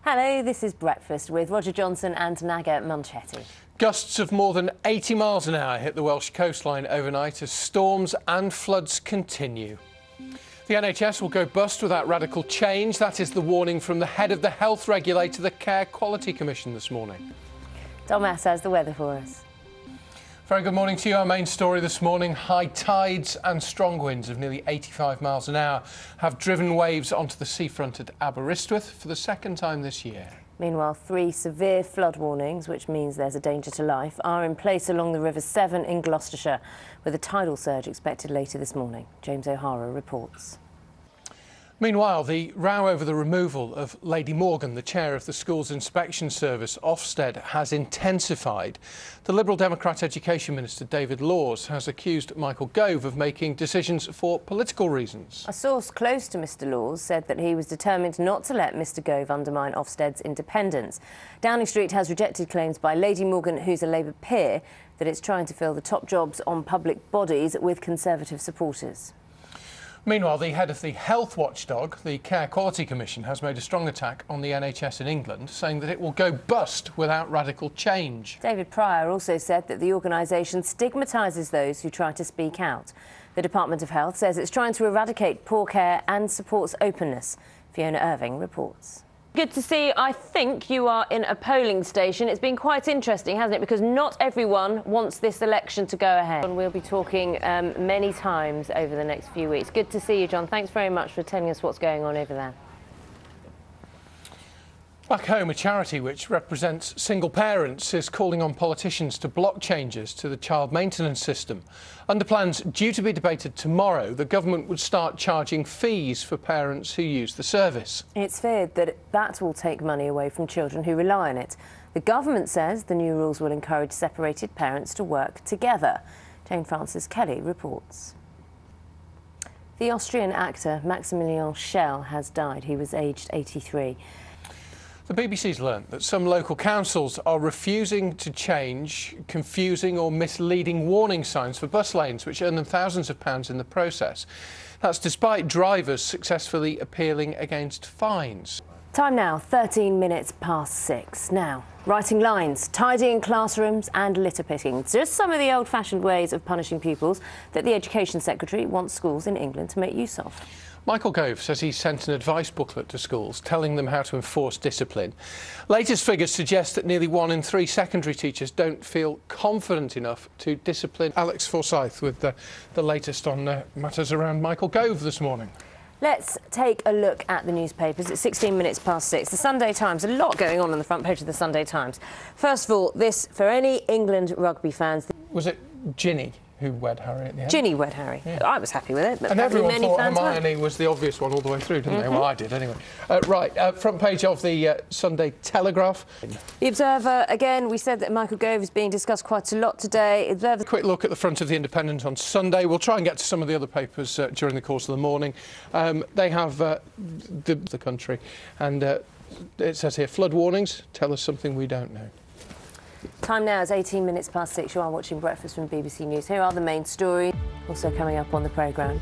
Hello, this is Breakfast with Roger Johnson and Naga Munchetty. Gusts of more than 80 miles an hour hit the Welsh coastline overnight as storms and floods continue. The NHS will go bust without radical change. That is the warning from the head of the health regulator, the Care Quality Commission, this morning. Thomas has the weather for us. Very good morning to you. Our main story this morning: high tides and strong winds of nearly 85 miles an hour have driven waves onto the seafront at Aberystwyth for the second time this year. Meanwhile, 3 severe flood warnings, which means there's a danger to life, are in place along the River Severn in Gloucestershire, with a tidal surge expected later this morning. James O'Hara reports. Meanwhile, the row over the removal of Lady Morgan, the chair of the school's inspection service, Ofsted, has intensified. The Liberal Democrat Education Minister, David Laws, has accused Michael Gove of making decisions for political reasons. A source close to Mr Laws said that he was determined not to let Mr Gove undermine Ofsted's independence. Downing Street has rejected claims by Lady Morgan, who's a Labour peer, that it's trying to fill the top jobs on public bodies with Conservative supporters. Meanwhile, the head of the health watchdog, the Care Quality Commission, has made a strong attack on the NHS in England, saying that it will go bust without radical change. David Pryor also said that the organisation stigmatises those who try to speak out. The Department of Health says it's trying to eradicate poor care and supports openness. Fiona Irving reports. Good to see. I think you are in a polling station. It's been quite interesting, hasn't it? Because not everyone wants this election to go ahead. And we'll be talking many times over the next few weeks. Good to see you, John. Thanks very much for telling us what's going on over there. Back home, a charity which represents single parents is calling on politicians to block changes to the child maintenance system. Under plans due to be debated tomorrow, the government would start charging fees for parents who use the service. It's feared that that will take money away from children who rely on it. The government says the new rules will encourage separated parents to work together. Jane Francis Kelly reports. The Austrian actor Maximilian Schell has died. He was aged 83. The BBC's learnt that some local councils are refusing to change confusing or misleading warning signs for bus lanes, which earn them thousands of pounds in the process. That's despite drivers successfully appealing against fines. Time now, 13 minutes past 6. Now, writing lines, tidying classrooms and litter picking. Just some of the old-fashioned ways of punishing pupils that the Education Secretary wants schools in England to make use of. Michael Gove says he sent an advice booklet to schools telling them how to enforce discipline. Latest figures suggest that nearly 1 in 3 secondary teachers don't feel confident enough to discipline. Alex Forsyth with the latest on matters around Michael Gove this morning. Let's take a look at the newspapers. It's 16 minutes past 6. The Sunday Times, a lot going on the front page of the Sunday Times. First of all, this for any England rugby fans. Was it Ginny who wed Harry at the end? Ginny wed Harry. Yeah. I was happy with it. But and everyone thought Hermione was the obvious one all the way through, didn't they? Well, I did anyway. Front page of the Sunday Telegraph. The Observer, again, we said that Michael Gove is being discussed quite a lot today. Observer. A quick look at the front of the Independent on Sunday. We'll try and get to some of the other papers during the course of the morning. They have the country, and it says here, flood warnings tell us something we don't know. Time now is 18 minutes past 6. You are watching Breakfast from BBC News. Here are the main stories also coming up on the programme.